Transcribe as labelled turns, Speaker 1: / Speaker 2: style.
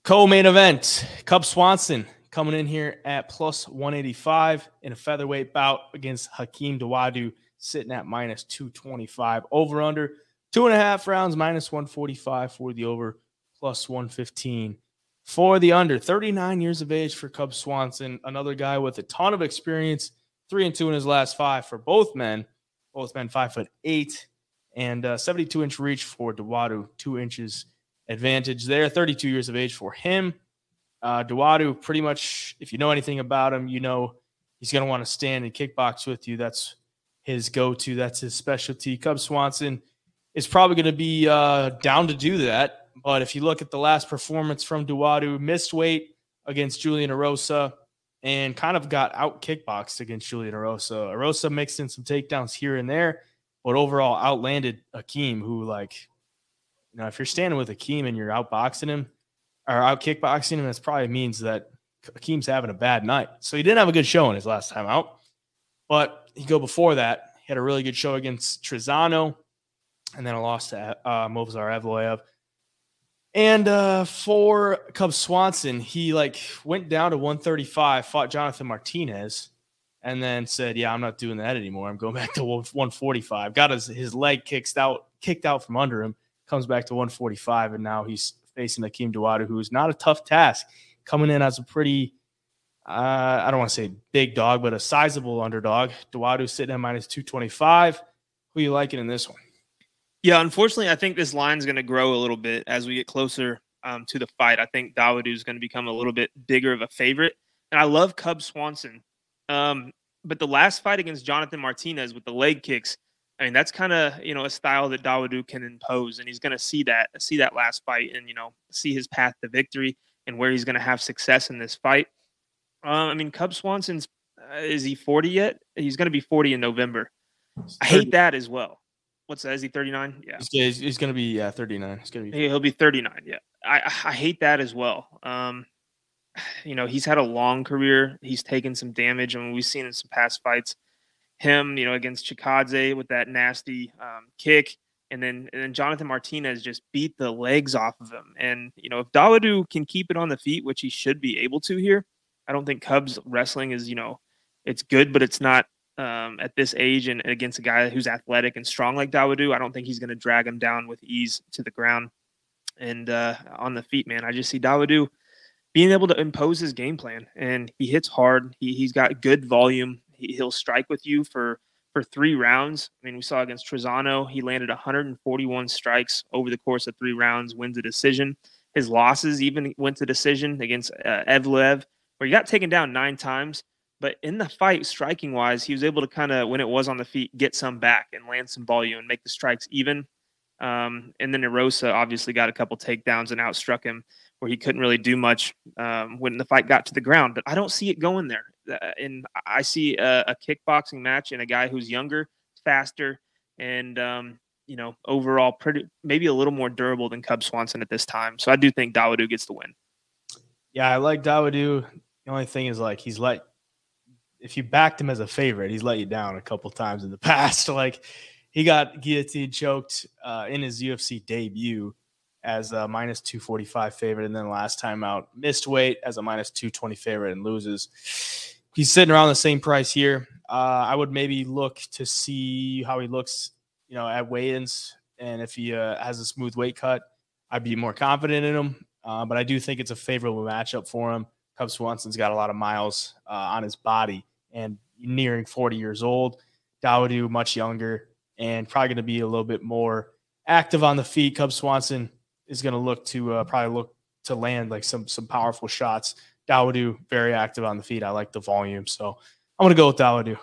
Speaker 1: Co-main event, Cub Swanson coming in here at plus 185 in a featherweight bout against Hakeem Dawodu, sitting at minus 225. Over under 2.5 rounds, minus 145 for the over, plus 115 for the under. 39 years of age for Cub Swanson, another guy with a ton of experience, 3-2 in his last 5 for both men. Both men 5'8", and 72-inch reach for Dawodu, 2 inches advantage there. 32 years of age for him. Dawodu, pretty much, if you know anything about him, you know he's going to want to stand and kickbox with you. That's his go-to. That's his specialty. Cub Swanson is probably going to be down to do that. But if you look at the last performance from Dawodu, missed weight against Julian Erosa and kind of got out kickboxed against Julian Erosa. Erosa mixed in some takedowns here and there, but overall outlanded Hakeem, who, like, you know, if you're standing with Hakeem and you're outboxing him or out kickboxing him, that probably means that Hakeem's having a bad night. So he didn't have a good showing his last time out, but he go before that. He had a really good show against Trezano and then a loss to Movsar Evloev. And for Cub Swanson, he went down to 135, fought Jonathan Martinez, and then said, yeah, I'm not doing that anymore. I'm going back to 145. Got his leg kicked out from under him, comes back to 145, and now he's facing Hakeem Dawodu, who's not a tough task, coming in as a pretty, I don't want to say big dog, but a sizable underdog. Dawodu sitting at minus 225. Who you liking in this one?
Speaker 2: Yeah, unfortunately, I think this line is going to grow a little bit as we get closer to the fight. I think Dawodu is going to become a little bit bigger of a favorite. And I love Cub Swanson. But the last fight against Jonathan Martinez with the leg kicks, I mean, that's kind of, a style that Dawodu can impose. And he's going to see that last fight and, see his path to victory and where he's going to have success in this fight. I mean, Cub Swanson's, is he 40 yet? He's going to be 40 in November. I hate that as well. What's that? Is he 39? Yeah.
Speaker 1: He's going to be 39.
Speaker 2: He'll be 39. Yeah. I hate that as well. He's had a long career. He's taken some damage. I mean, we've seen in some past fights him, against Chikadze with that nasty kick. And then Jonathan Martinez just beat the legs off of him. And, if Dawodu can keep it on the feet, which he should be able to here, I don't think Cubs wrestling is, it's good, but it's not at this age and against a guy who's athletic and strong like Dawodu. I don't think he's going to drag him down with ease to the ground and on the feet, man. I just see Dawodu being able to impose his game plan, and he hits hard. He's got good volume. He'll strike with you for 3 rounds. I mean, we saw against Trezano, he landed 141 strikes over the course of 3 rounds, wins a decision. His losses even went to decision against Evloev, where he got taken down 9 times. But in the fight, striking-wise, he was able to kind of, when it was on the feet, get some back and land some volume and make the strikes even. And then Erosa obviously got a couple takedowns and outstruck him where he couldn't really do much when the fight got to the ground. But I don't see it going there. And I see a kickboxing match and a guy who's younger, faster, and, overall maybe a little more durable than Cub Swanson at this time. So I do think Dawodu gets the win.
Speaker 1: Yeah, I like Dawodu. The only thing is, if you backed him as a favorite, he's let you down a couple times in the past. He got guillotine choked in his UFC debut as a minus 245 favorite, and then last time out missed weight as a minus 220 favorite and loses. He's sitting around the same price here. I would maybe look to see how he looks, at weigh-ins, and if he has a smooth weight cut, I'd be more confident in him. But I do think it's a favorable matchup for him. Cub Swanson's got a lot of miles on his body and nearing 40 years old. Dawodu, much younger, and probably going to be a little bit more active on the feet. Cub Swanson is going to look to land some powerful shots. Dawodu, very active on the feet. I like the volume, so I'm going to go with Dawodu.